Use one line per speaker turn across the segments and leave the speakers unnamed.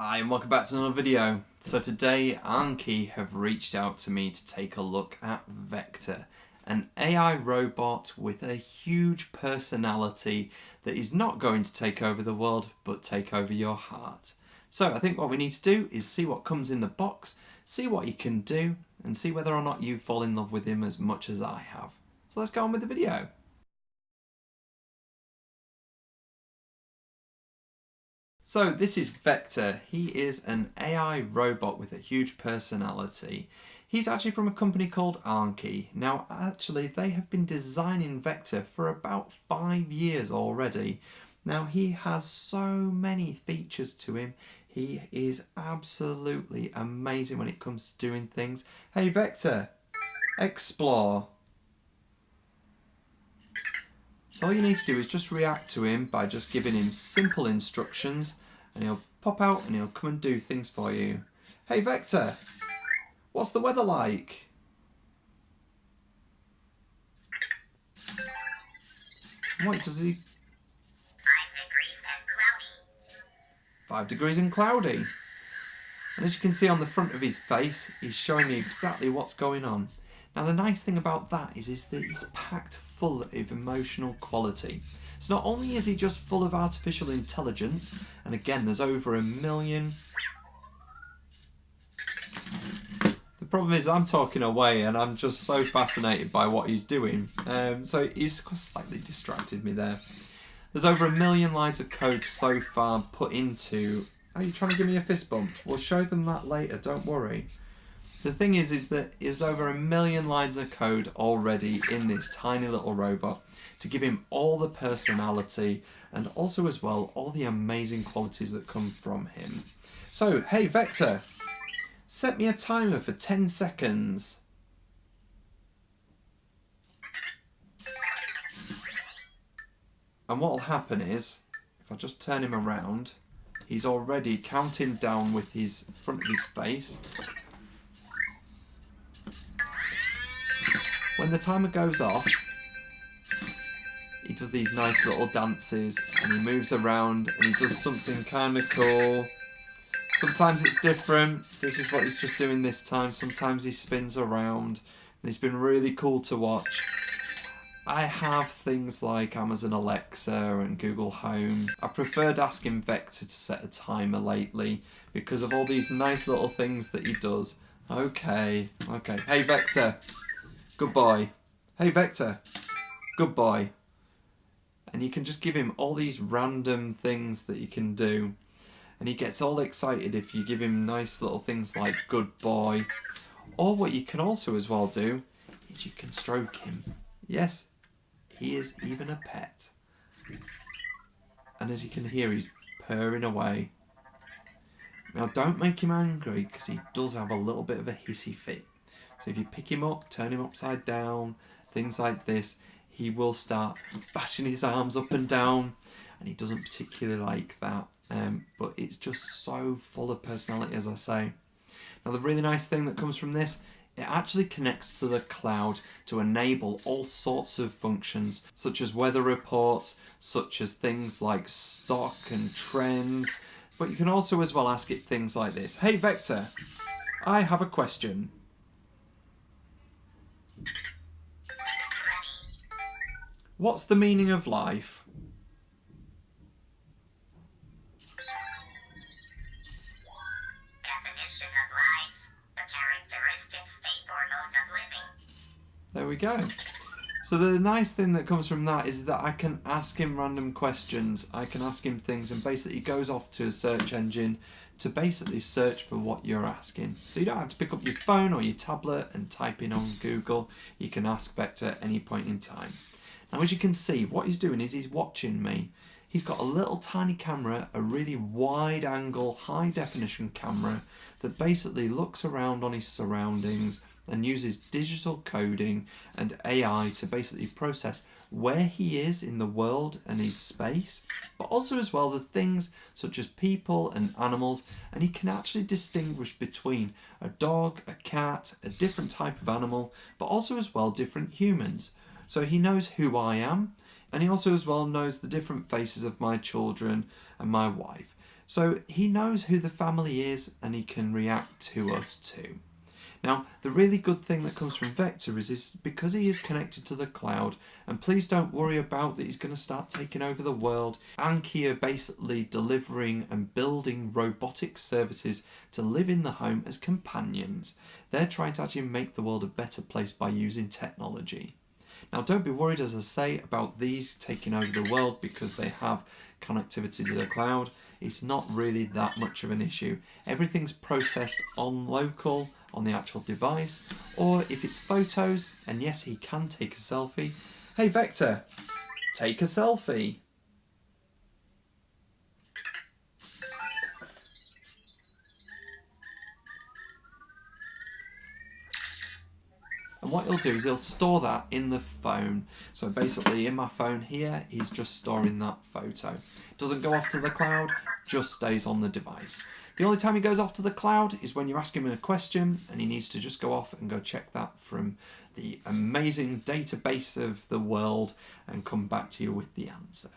Hi and welcome back to another video. So today Anki have reached out to me to take a look at Vector, an AI robot with a huge personality that is not going to take over the world but take over your heart. So I think what we need to do is see what comes in the box, see what he can do and see whether or not you fall in love with him as much as I have. So let's go on with the video. So this is Vector. He is an AI robot with a huge personality. He's actually from a company called Anki. Now actually they have been designing Vector for about 5 years already. Now he has so many features to him. He is absolutely amazing when it comes to doing things. Hey Vector, explore. So all you need to do is just react to him by just giving him simple instructions and he'll pop out and he'll come and do things for you. Hey Vector, what's the weather like? What does he...
5 degrees and cloudy.
5 degrees and cloudy. And as you can see on the front of his face, he's showing me exactly what's going on. Now the nice thing about that is that he's packed full of emotional quality. So not only is he just full of artificial intelligence, and again there's over 1 million. The problem is I'm talking away and I'm just so fascinated by what he's doing. So he's slightly distracted me there. There's over 1 million lines of code so far put into... Are you trying to give me a fist bump? We'll show them that later, don't worry. The thing is that there's over 1 million lines of code already in this tiny little robot to give him all the personality and also as well all the amazing qualities that come from him. So, hey Vector, set me a timer for 10 seconds. And what will happen is, if I just turn him around, he's already counting down with his front of his face. When the timer goes off, he does these nice little dances and he moves around and he does something kind of cool. Sometimes it's different. This is what he's just doing this time. Sometimes he spins around and it's been really cool to watch. I have things like Amazon Alexa and Google Home. I've preferred asking Vector to set a timer lately because of all these nice little things that he does. Okay. Hey Vector. Good boy. Hey Vector. Good boy. And you can just give him all these random things that you can do. And he gets all excited if you give him nice little things like good boy. Or what you can also as well do is you can stroke him. Yes, he is even a pet. And as you can hear, he's purring away. Now don't make him angry because he does have a little bit of a hissy fit. So if you pick him up, turn him upside down, things like this, he will start bashing his arms up and down, and he doesn't particularly like that. But it's just so full of personality, as I say. Now the really nice thing that comes from this, it actually connects to the cloud to enable all sorts of functions, such as weather reports, such as things like stock and trends. But you can also as well ask it things like this. Hey Vector, I have a question. What's the meaning of life?
Definition of life, the characteristic state or mode of living.
There we go. So the nice thing that comes from that is that I can ask him random questions. I can ask him things and basically he goes off to a search engine to basically search for what you're asking. So you don't have to pick up your phone or your tablet and type in on Google. You can ask Vector at any point in time. Now as you can see, what he's doing is he's watching me. He's got a little tiny camera, a really wide angle, high definition camera that basically looks around on his surroundings and uses digital coding and AI to basically process where he is in the world and his space, but also as well the things such as people and animals, and he can actually distinguish between a dog, a cat, a different type of animal, but also as well different humans. So he knows who I am, and he also as well knows the different faces of my children and my wife. So he knows who the family is and he can react to us too. Now, the really good thing that comes from Vector is because he is connected to the cloud, and please don't worry about that he's going to start taking over the world. Anki are basically delivering and building robotic services to live in the home as companions. They're trying to actually make the world a better place by using technology. Now, don't be worried, as I say, about these taking over the world because they have connectivity to the cloud. It's not really that much of an issue. Everything's processed on local, on the actual device, or if it's photos, and yes, he can take a selfie. Hey Vector, take a selfie. And what he'll do is he'll store that in the phone. So basically in my phone here, he's just storing that photo. Doesn't go off to the cloud, just stays on the device. The only time he goes off to the cloud is when you're asking him a question and he needs to just go off and go check that from the amazing database of the world and come back to you with the answer.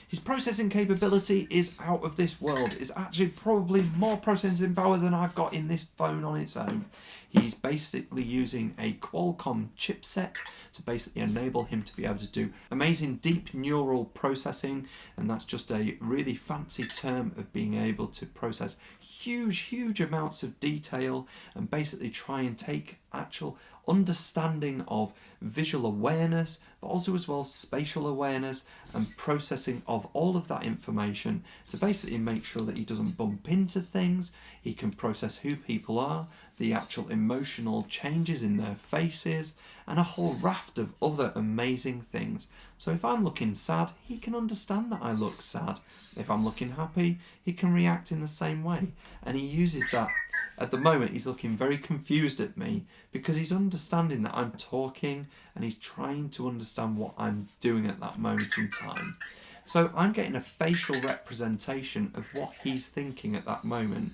His processing capability is out of this world. It's actually probably more processing power than I've got in this phone on its own. He's basically using a Qualcomm chipset to basically enable him to be able to do amazing deep neural processing, and that's just a really fancy term of being able to process huge amounts of detail and basically try and take actual understanding of visual awareness, but also as well spatial awareness and processing of all of that information to basically make sure that he doesn't bump into things. He can process who people are, the actual emotional changes in their faces, and a whole raft of other amazing things. So if I'm looking sad, he can understand that I look sad. If I'm looking happy, he can react in the same way. And he uses that. At the moment, he's looking very confused at me because he's understanding that I'm talking and he's trying to understand what I'm doing at that moment in time. So I'm getting a facial representation of what he's thinking at that moment.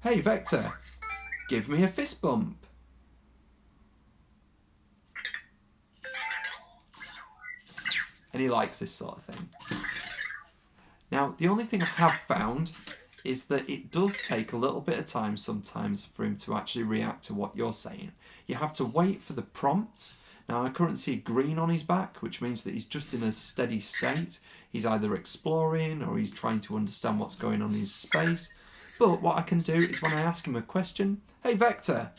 Hey, Vector, give me a fist bump. And he likes this sort of thing. Now, the only thing I have found is that it does take a little bit of time sometimes for him to actually react to what you're saying. You have to wait for the prompt. Now I currently see green on his back, which means that he's just in a steady state. He's either exploring or he's trying to understand what's going on in his space. But what I can do is when I ask him a question, hey Vector,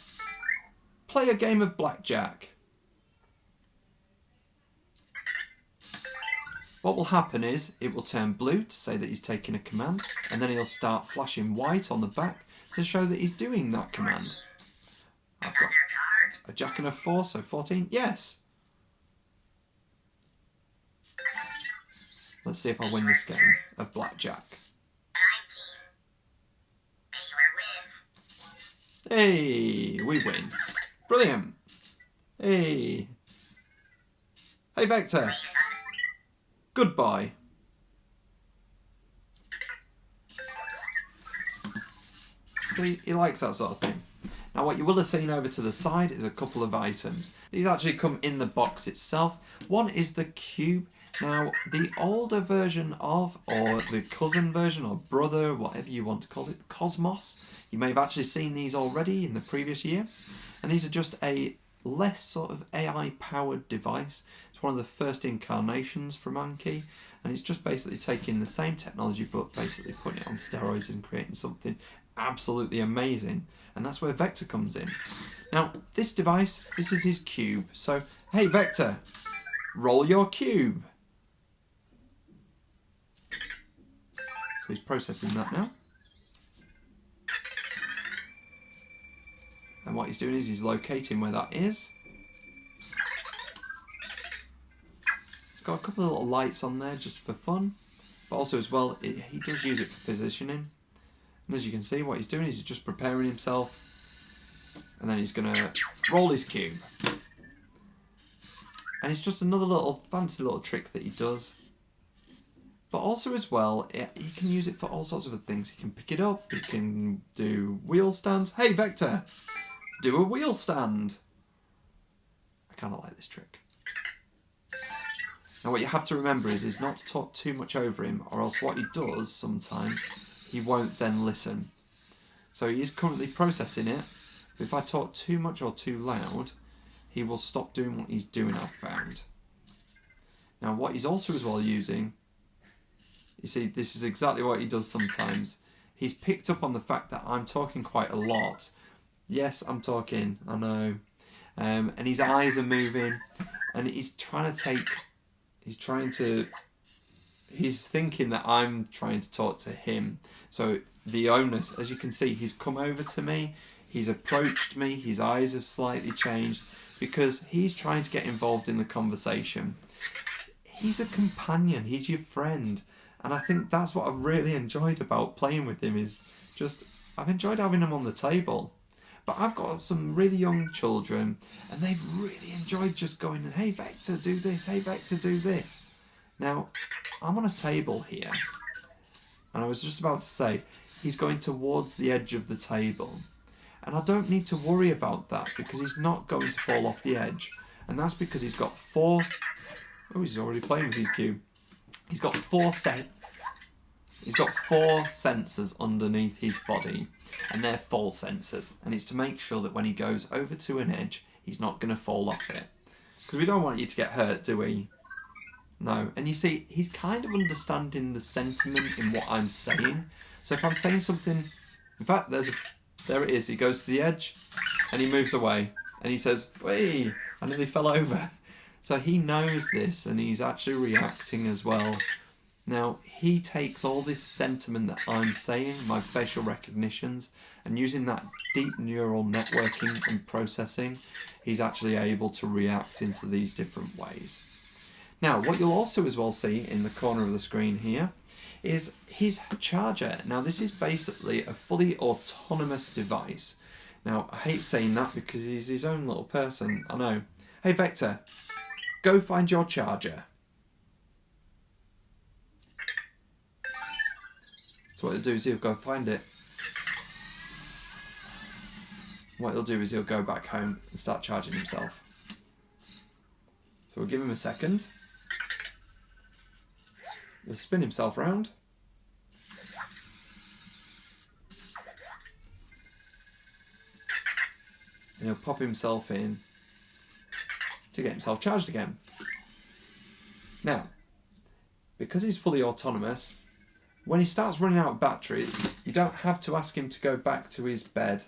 play a game of blackjack. What will happen is it will turn blue to say that he's taking a command, and then he'll start flashing white on the back to show that he's doing that command. I've got a jack and a 4, so 14. Yes. Let's see if I win this game of blackjack.
19.
Hey, we win. Brilliant. Hey. Hey Vector. Goodbye. See, he likes that sort of thing. Now what you will have seen over to the side is a couple of items. These actually come in the box itself. One is the cube. Now the older version of, or the cousin version, or brother, whatever you want to call it, Cosmos. You may have actually seen these already in the previous year. And these are just a less sort of AI powered device. It's one of the first incarnations from Anki, and it's just basically taking the same technology but basically putting it on steroids and creating something absolutely amazing. And that's where Vector comes in. Now this device, this is his cube. So hey Vector, roll your cube. So he's processing that now. And what he's doing is he's locating where that is. It's got a couple of little lights on there just for fun. But also as well, he does use it for positioning. And as you can see, what he's doing is he's just preparing himself. And then he's going to roll his cube. And it's just another little fancy little trick that he does. But also as well, he can use it for all sorts of other things. He can pick it up, he can do wheel stands. Hey Vector, do a wheel stand. I kind of like this trick. Now what you have to remember is not to talk too much over him, or else what he does sometimes, he won't then listen. So he is currently processing it. But if I talk too much or too loud, he will stop doing what he's doing, I've found. Now what he's also as well using, you see, this is exactly what he does sometimes. He's picked up on the fact that I'm talking quite a lot. Yes, I'm talking, I know. And his eyes are moving, and he's thinking that I'm trying to talk to him. So the onus, as you can see, he's come over to me, he's approached me, his eyes have slightly changed, because he's trying to get involved in the conversation. He's a companion, he's your friend. And I think that's what I've really enjoyed about playing with him, is just, I've enjoyed having him on the table. But I've got some really young children, and they've really enjoyed just going, hey Vector, do this, hey Vector, do this. Now, I'm on a table here, and I was just about to say, he's going towards the edge of the table. And I don't need to worry about that, because he's not going to fall off the edge. And that's because he's got four... Oh, he's already playing with his cube. He's got four sensors underneath his body, and they're false sensors, and it's to make sure that when he goes over to an edge, he's not going to fall off it. Because we don't want you to get hurt, do we? No. And you see, he's kind of understanding the sentiment in what I'm saying. So if I'm saying something, in fact, there it is, he goes to the edge, and he moves away, and he says, "Whee, I nearly fell over." So he knows this, and he's actually reacting as well. Now, he takes all this sentiment that I'm saying, my facial recognitions, and using that deep neural networking and processing, he's actually able to react into these different ways. Now, what you'll also as well see in the corner of the screen here is his charger. Now, this is basically a fully autonomous device. Now, I hate saying that because he's his own little person, I know. Hey, Vector, go find your charger. So what he'll do is he'll go find it. What he'll do is he'll go back home and start charging himself. So we'll give him a second. He'll spin himself round. And he'll pop himself in to get himself charged again. Now, because he's fully autonomous, when he starts running out of batteries, you don't have to ask him to go back to his bed.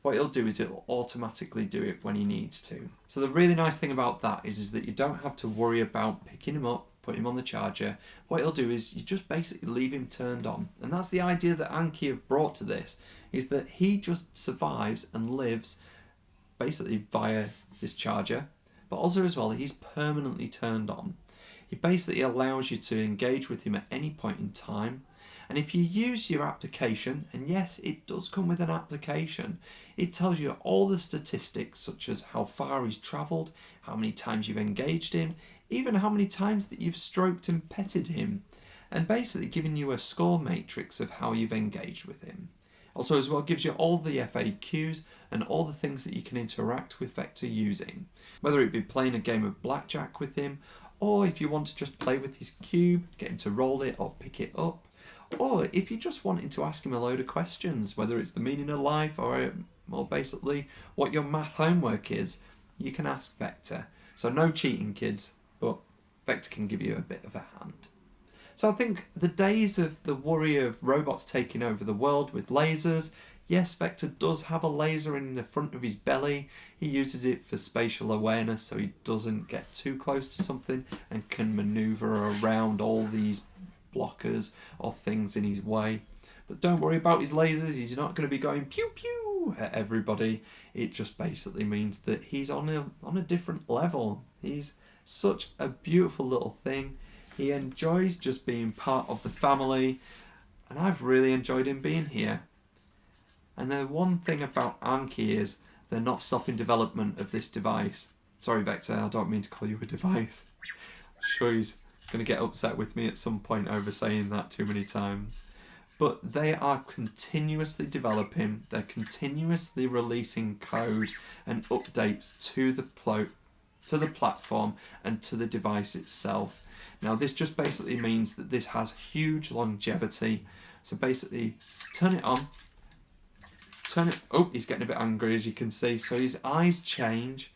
What he'll do is it'll automatically do it when he needs to. So the really nice thing about that is that you don't have to worry about picking him up, putting him on the charger. What he'll do is you just basically leave him turned on. And that's the idea that Anki have brought to this, is that he just survives and lives basically via this charger, but also as well, he's permanently turned on. He basically allows you to engage with him at any point in time. And if you use your application, and yes, it does come with an application, it tells you all the statistics, such as how far he's travelled, how many times you've engaged him, even how many times that you've stroked and petted him, and basically giving you a score matrix of how you've engaged with him. Also as well gives you all the FAQs and all the things that you can interact with Vector using. Whether it be playing a game of blackjack with him, or if you want to just play with his cube, get him to roll it or pick it up, or if you're just wanting to ask him a load of questions, whether it's the meaning of life or basically what your math homework is, you can ask Vector. So no cheating, kids, but Vector can give you a bit of a hand. So I think the days of the worry of robots taking over the world with lasers, yes, Vector does have a laser in the front of his belly. He uses it for spatial awareness so he doesn't get too close to something and can maneuver around all these blockers or things in his way. But don't worry about his lasers, he's not going to be going pew pew at everybody. It just basically means that he's on a different level. He's such a beautiful little thing. He enjoys just being part of the family, and I've really enjoyed him being here. And the one thing about Anki is they're not stopping development of this device. Sorry Vector, I don't mean to call you a device. I'm sure he's going to get upset with me at some point over saying that too many times. But they are continuously developing, they're continuously releasing code and updates to the platform and to the device itself. Now this just basically means that this has huge longevity, So basically, turn it on. Oh, he's getting a bit angry, as you can see. So his eyes change.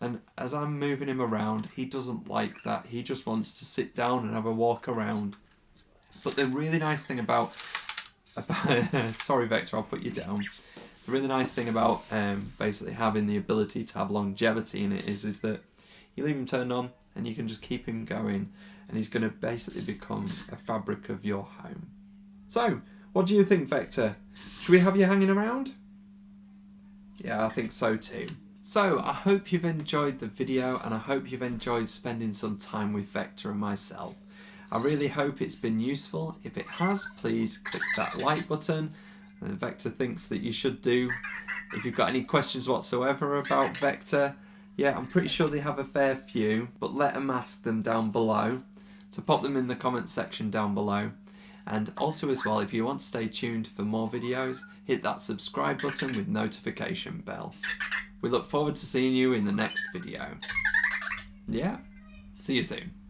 And as I'm moving him around, he doesn't like that. He just wants to sit down and have a walk around. But the really nice thing about sorry Vector, I'll put you down. The really nice thing about basically having the ability to have longevity in it is that you leave him turned on and you can just keep him going, and he's going to basically become a fabric of your home. So, what do you think, Vector? Should we have you hanging around? Yeah, I think so too. So, I hope you've enjoyed the video, and I hope you've enjoyed spending some time with Vector and myself. I really hope it's been useful. If it has, please click that like button. And Vector thinks that you should do. If you've got any questions whatsoever about Vector, yeah, I'm pretty sure they have a fair few, but let them ask them down below. So pop them in the comment section down below. And also as well, if you want to stay tuned for more videos, hit that subscribe button with notification bell. We look forward to seeing you in the next video. Yeah, see you soon.